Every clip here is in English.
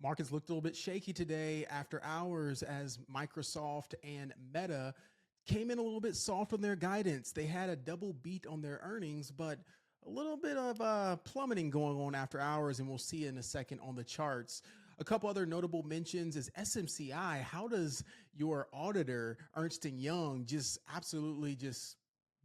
Markets looked a little bit shaky today after hours as Microsoft and Meta came in a little bit soft on their guidance. They had a double beat on their earnings, but a little bit of plummeting going on after hours, and we'll see in a second on the charts. A couple other notable mentions is SMCI. How does your auditor, Ernst& Young, just absolutely just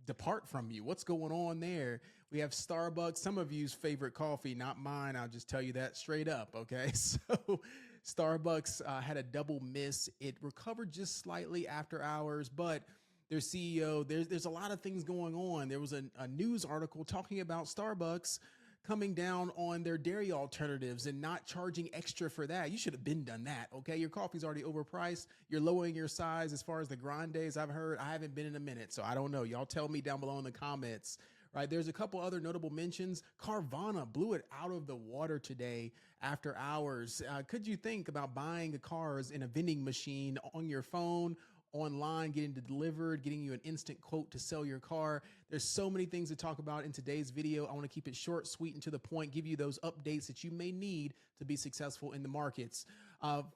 depart from you? What's going on there? We have Starbucks, some of you's favorite coffee, not mine. I'll just tell you that straight up. Okay. So Starbucks had a double miss. It recovered just slightly after hours, but their CEO, there's a lot of things going on. There was a news article talking about Starbucks coming down on their dairy alternatives and not charging extra for that. You should have been done that. Okay. Your coffee's already overpriced. You're lowering your size as far as the grind days I've heard. I haven't been in a minute, so I don't know. Y'all tell me down below in the comments. Right. There's a couple other notable mentions. Carvana blew it out of the water today after hours. Could you think about buying cars in a vending machine on your phone, online, getting it delivered, getting you an instant quote to sell your car? There's so many things to talk about in today's video. I want to keep it short, sweet, and to the point, give you those updates that you may need to be successful in the markets.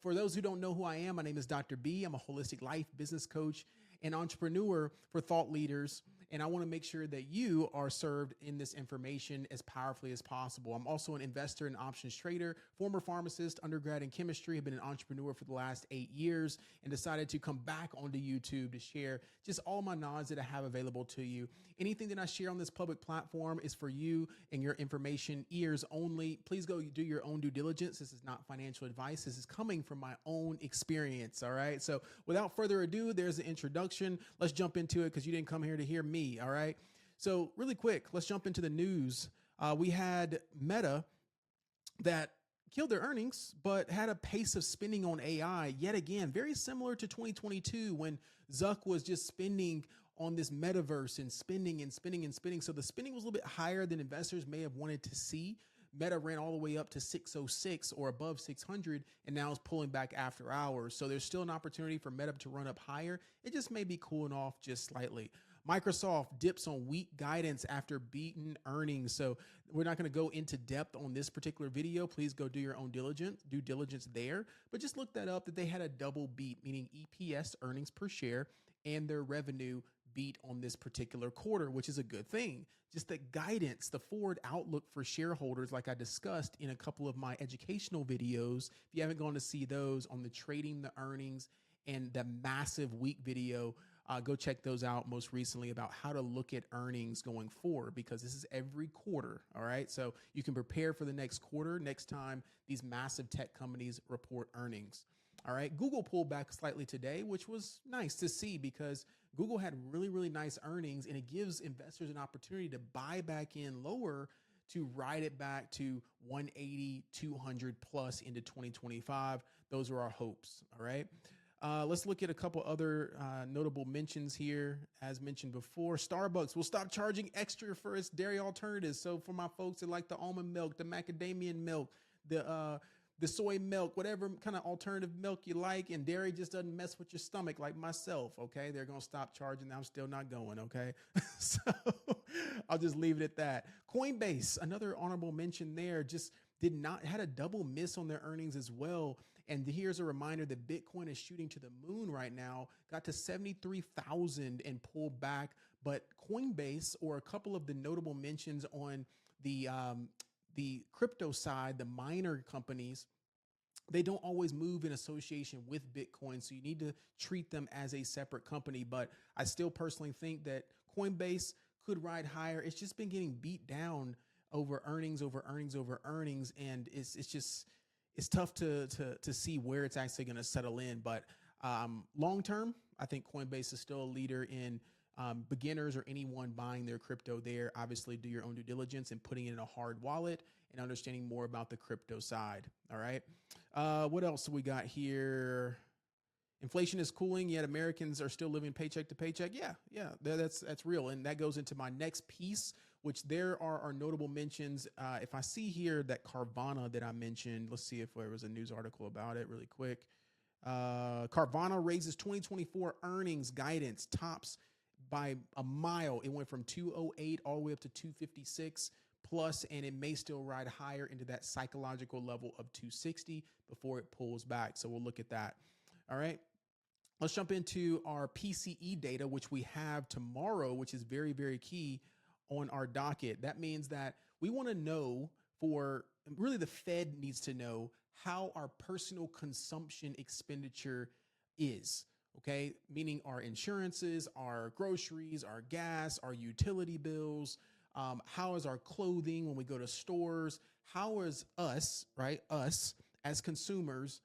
For those who don't know who I am, my name is Dr. B. I'm a holistic life business coach and entrepreneur for thought leaders. And I want to make sure that you are served in this information as powerfully as possible. I'm also an investor and options trader, former pharmacist, undergrad in chemistry, have been an entrepreneur for the last 8 years, and decided to come back onto YouTube to share just all my knowledge that I have available to you. Anything that I share on this public platform is for you and your information ears only. Please go do your own due diligence. This is not financial advice. This is coming from my own experience. All right. So without further ado, there's the introduction. Let's jump into it because you didn't come here to hear me. All right. So really quick, let's jump into the news. We had Meta that killed their earnings, but had a pace of spending on AI yet again, very similar to 2022 when Zuck was just spending on this metaverse and spending and spending and spending. So the spending was a little bit higher than investors may have wanted to see. Meta ran all the way up to 606 or above 600 and now is pulling back after hours. So there's still an opportunity for Meta to run up higher. It just may be cooling off just slightly. Microsoft dips on weak guidance after beaten earnings. So we're not going to go into depth on this particular video. Please go do your own due diligence there. But just look that up, that they had a double beat, meaning EPS, earnings per share, and their revenue beat on this particular quarter, which is a good thing. Just the guidance, the forward outlook for shareholders, like I discussed in a couple of my educational videos. If you haven't gone to see those on the trading the earnings and the massive week video, go check those out most recently about how to look at earnings going forward, because this is every quarter. All right. So you can prepare for the next quarter, next time these massive tech companies report earnings. All right. Google pulled back slightly today, which was nice to see because Google had really, really nice earnings, and it gives investors an opportunity to buy back in lower to ride it back to 180, 200 plus into 2025. Those are our hopes. All right. Let's look at a couple other notable mentions here. As mentioned before, Starbucks will stop charging extra for its dairy alternatives. So for my folks that like the almond milk, the macadamia milk, the soy milk, whatever kind of alternative milk you like, and dairy just doesn't mess with your stomach like myself, okay? They're going to stop charging. I'm still not going, okay? So I'll just leave it at that. Coinbase, another honorable mention there, just had a double miss on their earnings as well. And here's a reminder that Bitcoin is shooting to the moon right now, got to 73,000 and pulled back. But Coinbase, or a couple of the notable mentions on the crypto side, the miner companies, they don't always move in association with Bitcoin. So you need to treat them as a separate company. But I still personally think that Coinbase could ride higher. It's just been getting beat down over earnings, and it's tough to see where it's actually going to settle in. But long term, I think Coinbase is still a leader in beginners or anyone buying their crypto there. Obviously, do your own due diligence and putting it in a hard wallet and understanding more about the crypto side. All right. What else do we got here? Inflation is cooling, yet Americans are still living paycheck to paycheck. Yeah, that's real. And that goes into my next piece, which there are our notable mentions. If I see here that Carvana that I mentioned, let's see if there was a news article about it really quick. Carvana raises 2024 earnings guidance, tops by a mile. It went from 208 all the way up to 256, plus, and it may still ride higher into that psychological level of 260 before it pulls back. So we'll look at that. All right. Let's jump into our PCE data, which we have tomorrow, which is very, very key on our docket. That means that we want to know, for really the Fed needs to know how our personal consumption expenditure is. Okay. Meaning our insurances, our groceries, our gas, our utility bills. How is our clothing when we go to stores? How is us, right? Us as consumers,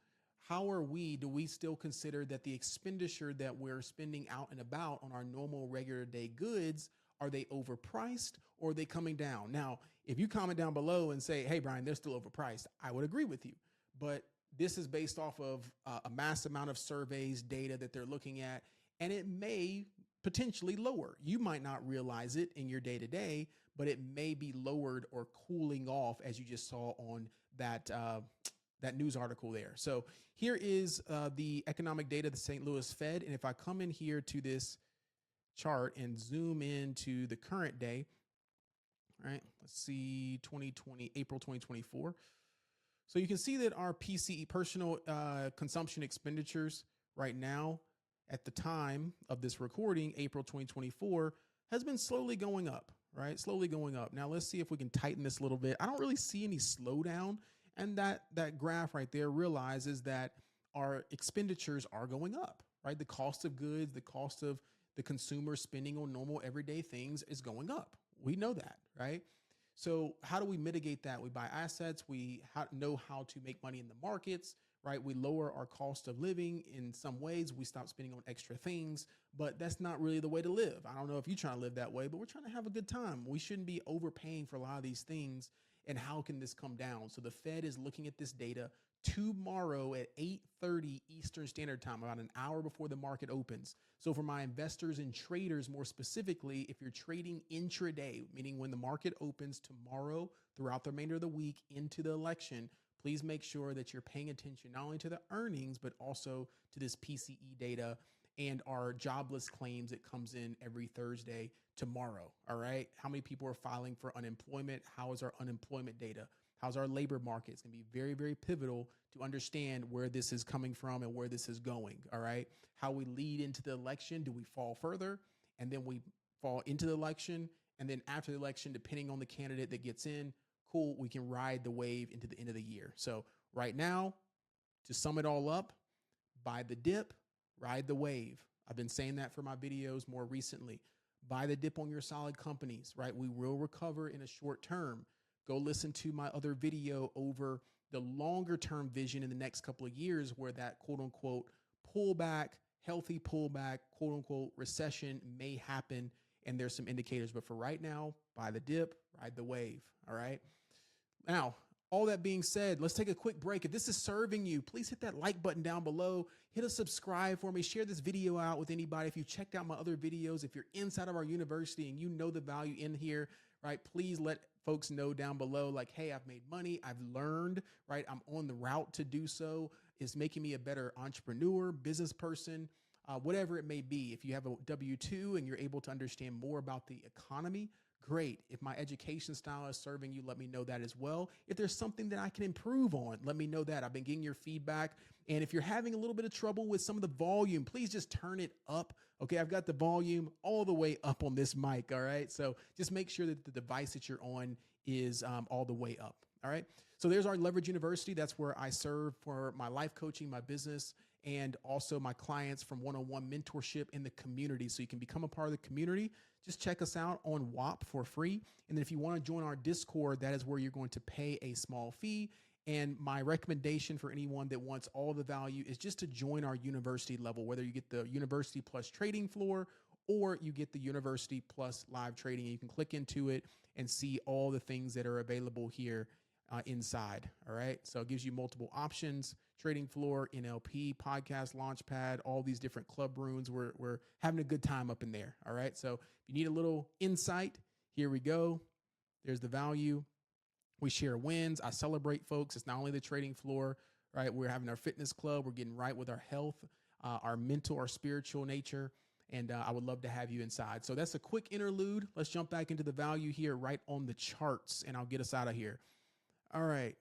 do we still consider that the expenditure that we're spending out and about on our normal regular day goods, are they overpriced or are they coming down? Now, if you comment down below and say, hey, Brian, they're still overpriced, I would agree with you. But this is based off of a mass amount of surveys, data that they're looking at, and it may potentially lower. You might not realize it in your day to day, but it may be lowered or cooling off, as you just saw on that news article there. So here is the economic data of the St. Louis Fed. And if I come in here to this chart and zoom into the current day, right? Let's see, April 2024. So you can see that our PCE, personal consumption expenditures, right now at the time of this recording, April 2024, has been slowly going up, right? Slowly going up. Now let's see if we can tighten this a little bit. I don't really see any slowdown. And that graph right there realizes that our expenditures are going up, right? The cost of goods, the cost of the consumer spending on normal everyday things is going up. We know that, right? So how do we mitigate that? We buy assets. We know how to make money in the markets, right? We lower our cost of living in some ways. We stop spending on extra things, but that's not really the way to live. I don't know if you're trying to live that way, but we're trying to have a good time. We shouldn't be overpaying for a lot of these things. And how can this come down? So the Fed is looking at this data tomorrow at 8:30 Eastern Standard Time, about an hour before the market opens. So for my investors and traders, more specifically, if you're trading intraday, meaning when the market opens tomorrow throughout the remainder of the week into the election, please make sure that you're paying attention not only to the earnings, but also to this PCE data and our jobless claims that comes in every Thursday tomorrow. All right. How many people are filing for unemployment? How is our unemployment data? How's our labor market? It's going to be very, very pivotal to understand where this is coming from and where this is going. All right. How we lead into the election. Do we fall further and then we fall into the election? And then after the election, depending on the candidate that gets in, cool, we can ride the wave into the end of the year. So right now, to sum it all up, buy the dip, ride the wave. I've been saying that for my videos more recently. Buy the dip on your solid companies, right? We will recover in a short term. Go listen to my other video over the longer term vision in the next couple of years where that quote unquote pullback, healthy pullback, quote unquote recession may happen. And there's some indicators, but for right now, buy the dip, ride the wave. All right. Now, all that being said, let's take a quick break. If this is serving you, please hit that like button down below. Hit a subscribe for me. Share this video out with anybody. If you checked out my other videos, if you're inside of our university and you know the value in here, right, please let folks know down below, like, hey, I've made money. I've learned, right? I'm on the route to do so. It's making me a better entrepreneur, business person, whatever it may be. If you have a W-2 and you're able to understand more about the economy, great. If my education style is serving you, let me know that as well. If there's something that I can improve on, let me know that. I've been getting your feedback. And if you're having a little bit of trouble with some of the volume, please just turn it up. Okay, I've got the volume all the way up on this mic. All right, so just make sure that the device that you're on is all the way up. All right, so there's our Leverage University. That's where I serve for my life coaching, my business, and also my clients from one-on-one mentorship in the community. So you can become a part of the community. Just check us out on WAP for free. And then if you want to join our Discord, that is where you're going to pay a small fee. And my recommendation for anyone that wants all the value is just to join our university level, whether you get the university plus trading floor or you get the university plus live trading. And you can click into it and see all the things that are available here inside. All right. So it gives you multiple options: trading floor, NLP, podcast, launchpad, all these different club rooms. We're having a good time up in there. All right. So if you need a little insight, here we go. There's the value. We share wins. I celebrate folks. It's not only the trading floor, right? We're having our fitness club. We're getting right with our health, our mental, our spiritual nature. And I would love to have you inside. So that's a quick interlude. Let's jump back into the value here right on the charts, and I'll get us out of here. All right.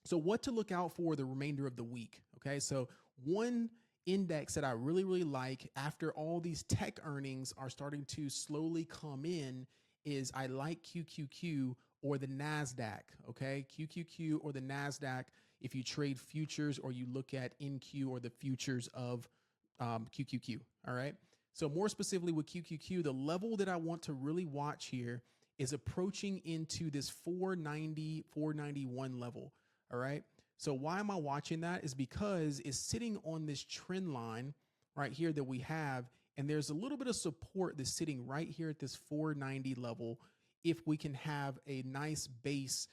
So what to look out for the remainder of the week. Okay. So one index that I really, really like after all these tech earnings are starting to slowly come in is I like QQQ or the NASDAQ. Okay. QQQ or the NASDAQ. If you trade futures or you look at NQ or the futures of QQQ. All right. So more specifically with QQQ, the level that I want to really watch here is approaching into this 490, 491 level. All right. So why am I watching that is because it's sitting on this trend line right here that we have. And there's a little bit of support that's sitting right here at this 490 level. If we can have a nice base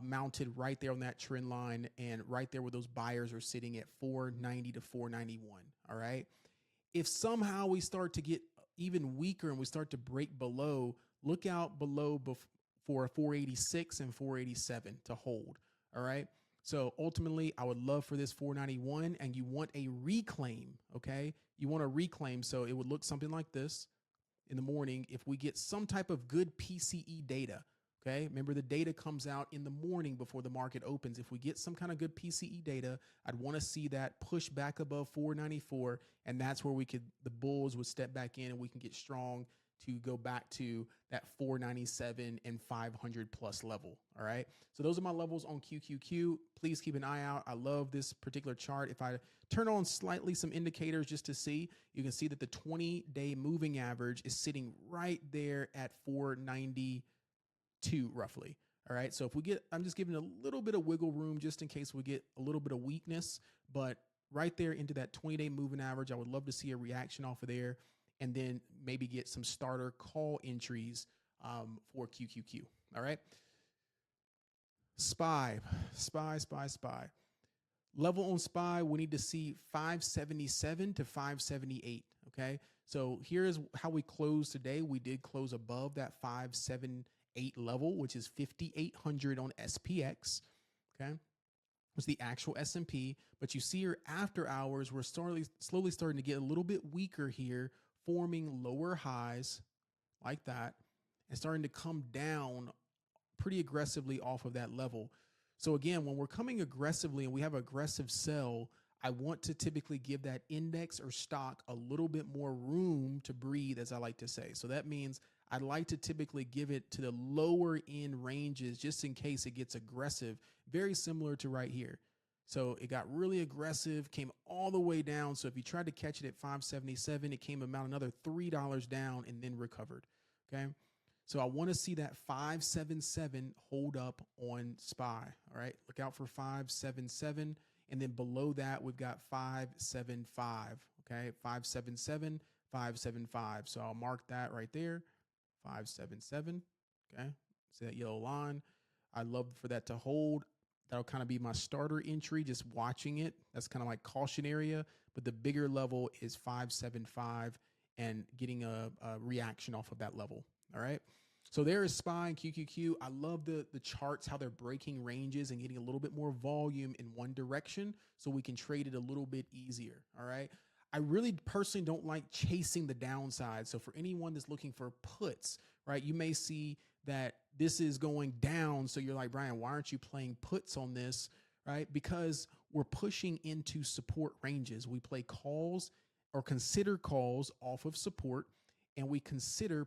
mounted right there on that trend line and right there where those buyers are sitting at 490 to 491. All right. If somehow we start to get even weaker and we start to break below, look out below for 486 and 487 to hold. All right. So ultimately, I would love for this 491 and you want a reclaim. Okay. You want a reclaim. So it would look something like this in the morning if we get some type of good PCE data. Okay. Remember, the data comes out in the morning before the market opens. If we get some kind of good PCE data, I'd want to see that push back above 494. And that's where the bulls would step back in and we can get strong to go back to that 497 and 500 plus level. All right. So those are my levels on QQQ. Please keep an eye out. I love this particular chart. If I turn on slightly some indicators just to see, you can see that the 20-day moving average is sitting right there at 492 roughly. All right. So if we get, I'm just giving a little bit of wiggle room just in case we get a little bit of weakness, but right there into that 20-day moving average, I would love to see a reaction off of there. And then maybe get some starter call entries for QQQ. All right. SPY. Level on SPY, we need to see 577 to 578. Okay. So here's how we closed today. We did close above that 578 level, which is 5,800 on SPX. Okay. Was the actual S&P. But you see here after hours, we're slowly starting to get a little bit weaker here, forming lower highs like that and starting to come down pretty aggressively off of that level. So again, when we're coming aggressively and we have aggressive sell, I want to typically give that index or stock a little bit more room to breathe, as I like to say. So that means I'd like to typically give it to the lower end ranges just in case it gets aggressive, very similar to right here. So it got really aggressive, came all the way down. So if you tried to catch it at 577, it came about another $3 down and then recovered. Okay. So I want to see that 577 hold up on SPY. All right. Look out for 577. And then below that, we've got 575. Okay. 577, 575. So I'll mark that right there. 577. Okay. See that yellow line. I'd love for that to hold. That'll kind of be my starter entry, just watching it. That's kind of like caution area, but the bigger level is 575 and getting a reaction off of that level. All right. So there is SPY and QQQ. I love the charts, how they're breaking ranges and getting a little bit more volume in one direction so we can trade it a little bit easier. All right. I really personally don't like chasing the downside. So for anyone that's looking for puts, right, you may see that this is going down. So you're like, Brian, why aren't you playing puts on this? Right? Because we're pushing into support ranges. We play calls or consider calls off of support, and we consider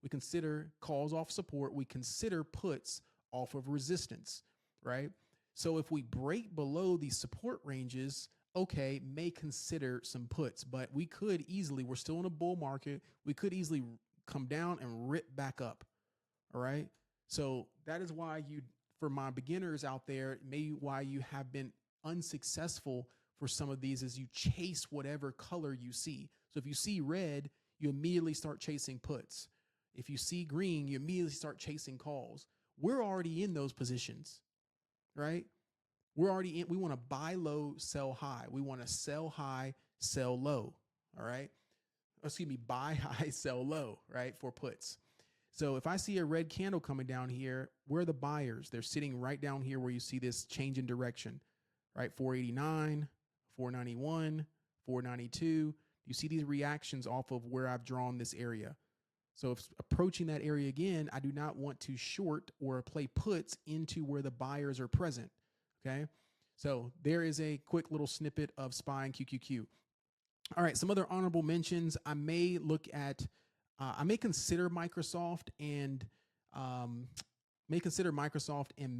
we consider calls off support. We consider puts off of resistance, right? So if we break below these support ranges, okay, may consider some puts, but we could easily, we're still in a bull market. We could easily come down and rip back up. All right. So that is why for my beginners out there, maybe why you have been unsuccessful for some of these is you chase whatever color you see. So if you see red, you immediately start chasing puts. If you see green, you immediately start chasing calls. We're already in those positions, right? We're already in, we want to buy low, sell high. We want to sell high, sell low. All right. Buy high, sell low, right? For puts. So if I see a red candle coming down here, where are the buyers? They're sitting right down here where you see this change in direction, right? 489, 491, 492. Do You see these reactions off of where I've drawn this area. So if approaching that area again, I do not want to short or play puts into where the buyers are present. Okay. So there is a quick little snippet of SPY QQQ. All right. Some other honorable mentions. I may consider Microsoft and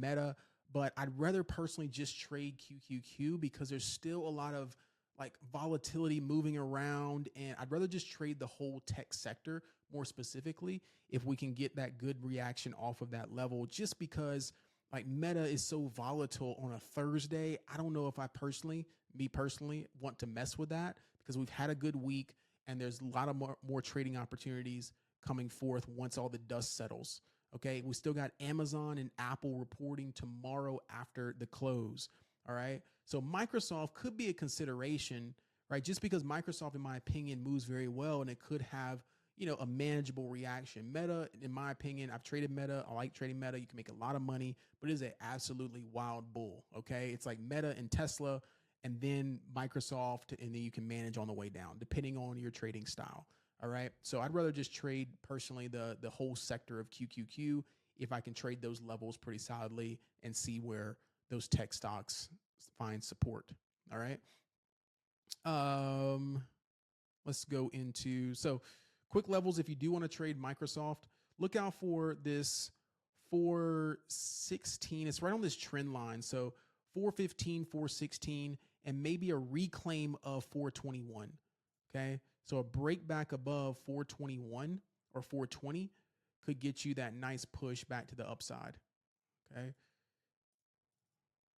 Meta, but I'd rather personally just trade QQQ because there's still a lot of like volatility moving around, and I'd rather just trade the whole tech sector more specifically if we can get that good reaction off of that level, just because like Meta is so volatile on a Thursday. I don't know if me personally want to mess with that because we've had a good week and there's a lot of more trading opportunities coming forth once all the dust settles. Okay, we still got Amazon and Apple reporting tomorrow after the close. All right, so Microsoft could be a consideration, right? Just because Microsoft, in my opinion, moves very well and it could have, a manageable reaction. Meta, in my opinion, I've traded Meta. I like trading Meta. You can make a lot of money, but it is an absolutely wild bull. Okay, it's like Meta and Tesla, and then Microsoft, and then you can manage on the way down, depending on your trading style. All right, so I'd rather just trade personally the whole sector of QQQ if I can trade those levels pretty solidly and see where those tech stocks find support. All right. Let's go into quick levels. If you do want to trade Microsoft, look out for this 416. It's right on this trend line. So 415, 416, and maybe a reclaim of 421. Okay. So a break back above 421 or 420 could get you that nice push back to the upside. Okay.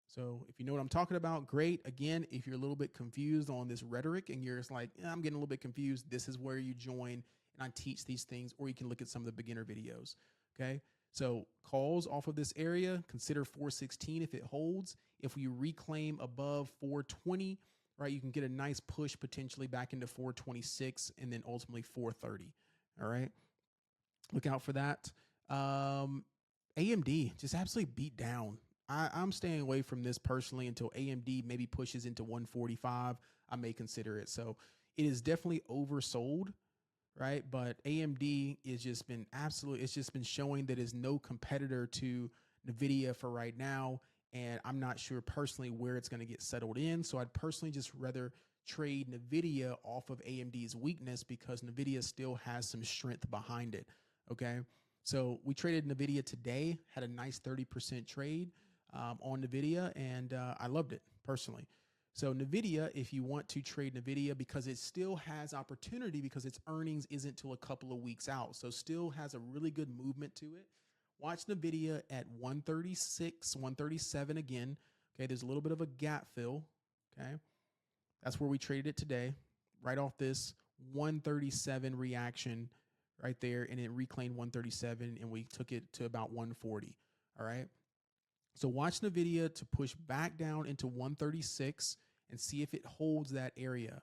So if you know what I'm talking about, great. Again, if you're a little bit confused on this rhetoric and you're just like, I'm getting a little bit confused, this is where you join and I teach these things, or you can look at some of the beginner videos. Okay. So calls off of this area, consider 416 if it holds. If we reclaim above 420, right, you can get a nice push potentially back into 426 and then ultimately 430. All right. Look out for that. AMD just absolutely beat down. I'm staying away from this personally until AMD maybe pushes into 145. I may consider it. So it is definitely oversold, right? But AMD is just been it's just been showing that is no competitor to NVIDIA for right now. And I'm not sure personally where it's going to get settled in. So I'd personally just rather trade NVIDIA off of AMD's weakness because NVIDIA still has some strength behind it. Okay. So we traded NVIDIA today, had a nice 30% trade on NVIDIA, and I loved it personally. So NVIDIA, if you want to trade NVIDIA, because it still has opportunity because its earnings isn't till a couple of weeks out. So still has a really good movement to it. Watch NVIDIA at 136, 137 again. Okay, there's a little bit of a gap fill. Okay, that's where we traded it today, right off this 137 reaction right there, and it reclaimed 137, and we took it to about 140. All right. So watch NVIDIA to push back down into 136 and see if it holds that area.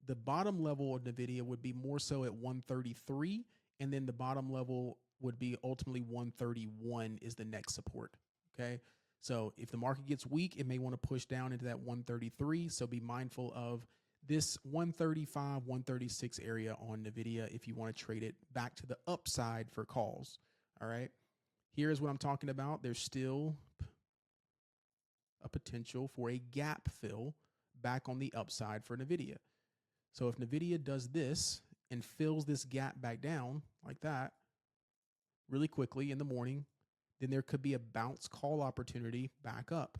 The bottom level of NVIDIA would be more so at 133, and then the bottom level would be ultimately 131 is the next support. Okay. So if the market gets weak, it may want to push down into that 133. So be mindful of this 135, 136 area on NVIDIA if you want to trade it back to the upside for calls. All right. Here's what I'm talking about. There's still a potential for a gap fill back on the upside for NVIDIA. So if NVIDIA does this and fills this gap back down like that really quickly in the morning, then there could be a bounce call opportunity back up,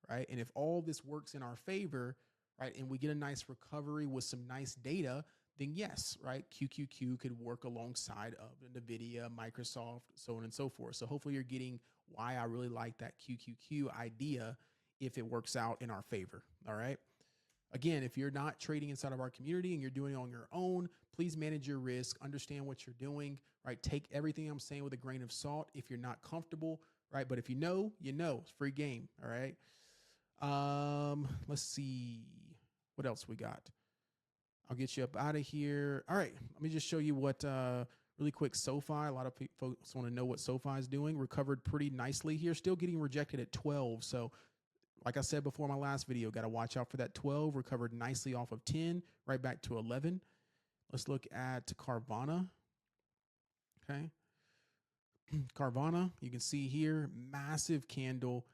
right? And if all this works in our favor, right, and we get a nice recovery with some nice data, then yes, right, QQQ could work alongside of NVIDIA, Microsoft, so on and so forth. So hopefully you're getting why I really like that QQQ idea if it works out in our favor. All right. Again, if you're not trading inside of our community and you're doing it on your own, please manage your risk, understand what you're doing, right? Take everything I'm saying with a grain of salt if you're not comfortable, right? But if you know, it's free game. All right. Let's see what else we got. I'll get you up out of here. All right. Let me just show you what, really quick, SoFi. A lot of folks want to know what SoFi is doing. Recovered pretty nicely here. Still getting rejected at 12. So like I said before my last video, got to watch out for that 12. Recovered nicely off of 10, right back to 11. Let's look at Carvana. Okay. Carvana, you can see here, massive candle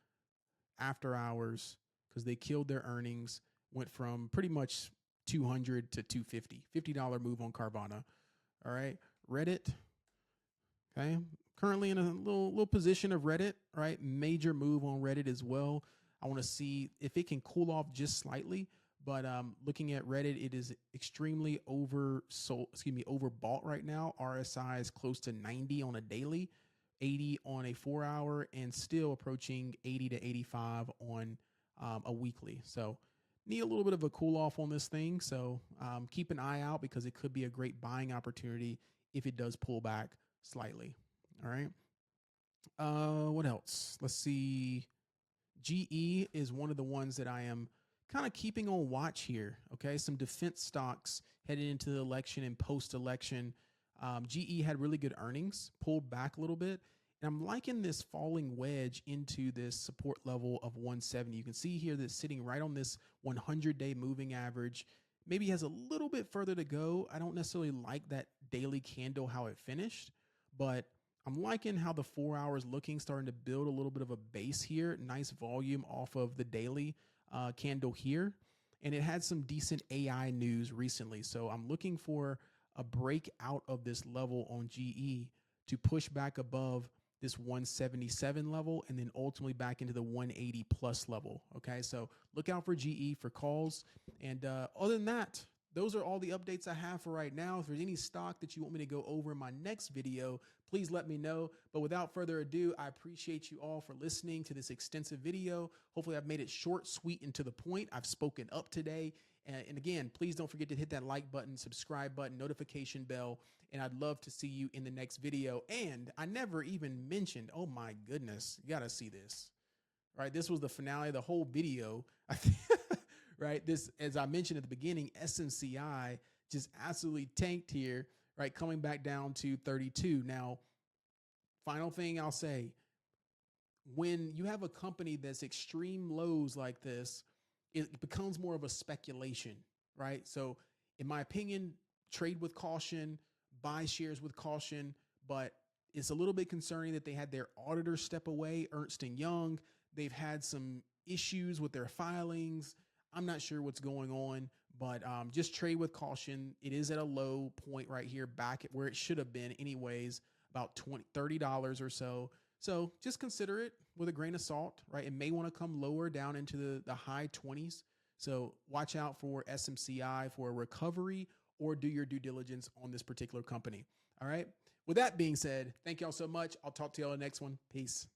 after hours because they killed their earnings, went from pretty much 200 to 250, $50 move on Carvana. All right. Reddit. Okay. Currently in a little position of Reddit, right? Major move on Reddit as well. I want to see if it can cool off just slightly. But looking at Reddit, it is extremely overbought right now. RSI is close to 90 on a daily, 80 on a 4-hour, and still approaching 80 to 85 on a weekly. So need a little bit of a cool off on this thing. So keep an eye out because it could be a great buying opportunity if it does pull back slightly. All right. What else? Let's see. GE is one of the ones that I am kind of keeping on watch here. Okay. Some defense stocks headed into the election and post election. GE had really good earnings, pulled back a little bit. And I'm liking this falling wedge into this support level of 170. You can see here that it's sitting right on this 100-day moving average. Maybe has a little bit further to go. I don't necessarily like that daily candle, how it finished, but I'm liking how the 4 hours looking, starting to build a little bit of a base here. Nice volume off of the daily candle here. And it had some decent AI news recently. So I'm looking for a break out of this level on GE to push back above this 177 level and then ultimately back into the 180 plus level. Okay, so look out for GE for calls. And other than that, those are all the updates I have for right now. If there's any stock that you want me to go over in my next video, please let me know. But without further ado, I appreciate you all for listening to this extensive video. Hopefully I've made it short, sweet, and to the point. I've spoken up today. And again, please don't forget to hit that like button, subscribe button, notification bell, and I'd love to see you in the next video. And I never even mentioned, oh my goodness, you got to see this, right? This was the finale of the whole video. Right? This, as I mentioned at the beginning, SMCI just absolutely tanked here, right? Coming back down to 32. Now, final thing I'll say, when you have a company that's extreme lows like this, it becomes more of a speculation, right? So in my opinion, trade with caution, buy shares with caution, but it's a little bit concerning that they had their auditor step away, Ernst & Young. They've had some issues with their filings. I'm not sure what's going on, but just trade with caution. It is at a low point right here, back at where it should have been anyways, about $30 or so. So just consider it with a grain of salt, right? It may want to come lower down into the high 20s. So watch out for SMCI for a recovery or do your due diligence on this particular company. All right. With that being said, thank y'all so much. I'll talk to y'all in the next one. Peace.